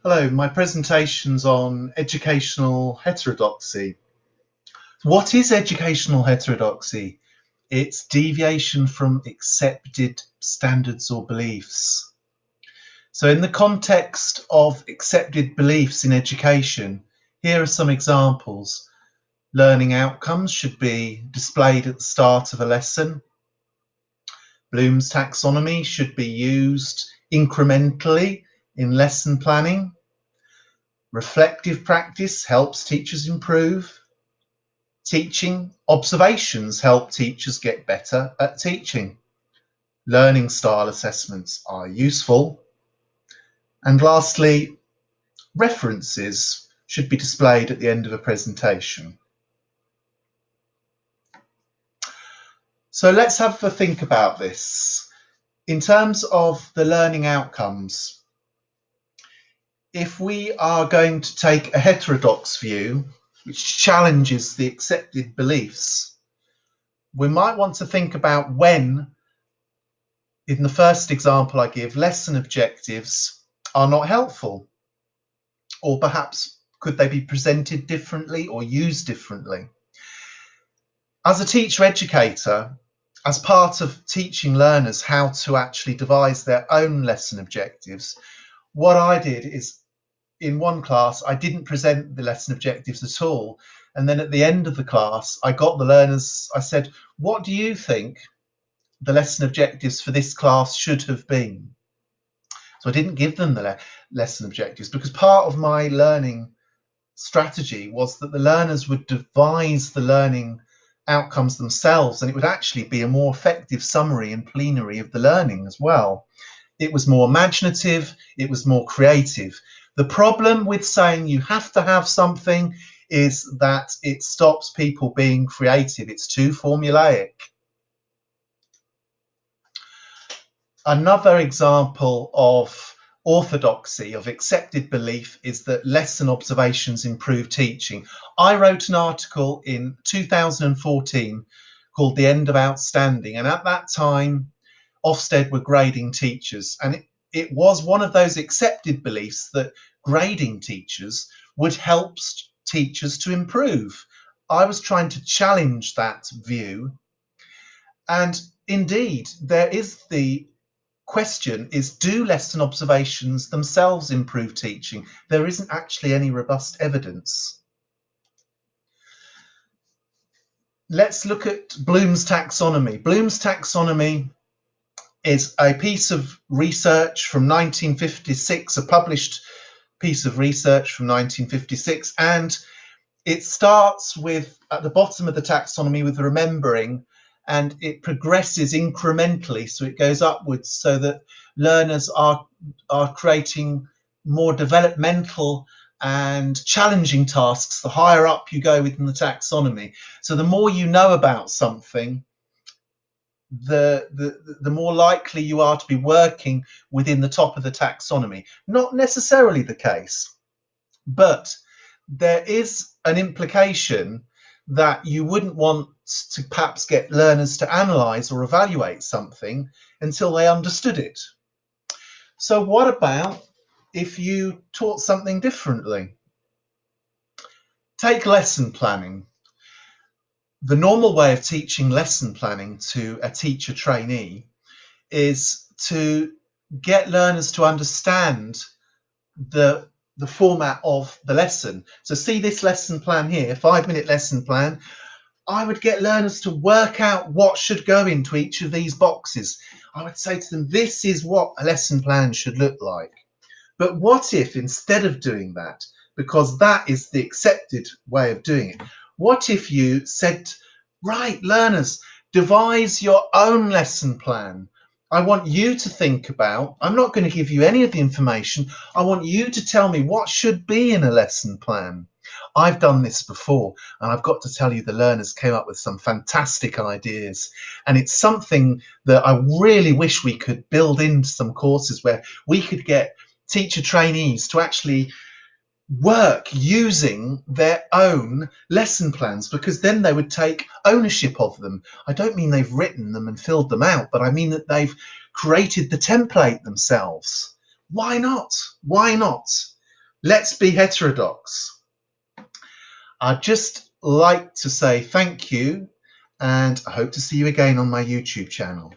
Hello, my presentation's on educational heterodoxy. What is educational heterodoxy? It's deviation from accepted standards or beliefs. So in the context of accepted beliefs in education, here are some examples. Learning outcomes should be displayed at the start of a lesson. Bloom's taxonomy should be used incrementally in lesson planning. Reflective practice helps teachers improve. Teaching observations help teachers get better at teaching. Learning style assessments are useful. And lastly, references should be displayed at the end of a presentation. So let's have a think about this. In terms of the learning outcomes, if we are going to take a heterodox view, which challenges the accepted beliefs, we might want to think about when, in the first example I give, lesson objectives are not helpful, or perhaps could they be presented differently or used differently? As a teacher educator, as part of teaching learners how to actually devise their own lesson objectives, what I did is, in one class, I didn't present the lesson objectives at all. And then at the end of the class, I got the learners, I said, what do you think the lesson objectives for this class should have been? So I didn't give them the lesson objectives, because part of my learning strategy was that the learners would devise the learning outcomes themselves, and it would actually be a more effective summary and plenary of the learning as well. It was more imaginative, it was more creative. The problem with saying you have to have something is that it stops people being creative. It's too formulaic. Another example of orthodoxy, of accepted belief, is that lesson observations improve teaching. I wrote an article in 2014 called The End of Outstanding, and at that time Ofsted were grading teachers, and it was one of those accepted beliefs that grading teachers would help teachers to improve. I was trying to challenge that view, and indeed there is the question is, do lesson observations themselves improve teaching? There isn't actually any robust evidence. Let's look at Bloom's taxonomy. Bloom's taxonomy is a piece of research from 1956, a published piece of research from 1956, and it starts with, at the bottom of the taxonomy, with remembering, and it progresses incrementally, so it goes upwards, so that learners are creating more developmental and challenging tasks the higher up you go within the taxonomy. So the more you know about something, the more likely you are to be working within the top of the taxonomy. Not necessarily the case, but there is an implication that you wouldn't want to perhaps get learners to analyze or evaluate something until they understood it. So what about if you taught something differently? Take lesson planning. The normal way of teaching lesson planning to a teacher trainee is to get learners to understand the format of the lesson. So see this lesson plan here, 5-minute lesson plan. I would get learners to work out what should go into each of these boxes. I would say to them, this is what a lesson plan should look like. But what if, instead of doing that, because that is the accepted way of doing it, what if you said, right, learners, devise your own lesson plan. I want you to think about, I'm not going to give you any of the information. I want you to tell me what should be in a lesson plan. I've done this before, and I've got to tell you, the learners came up with some fantastic ideas. And it's something that I really wish we could build into some courses, where we could get teacher trainees to actually work using their own lesson plans, because then they would take ownership of them. I don't mean they've written them and filled them out, but I mean that they've created the template themselves. Why not? Why not? Let's be heterodox. I'd just like to say thank you, and I hope to see you again on my YouTube channel.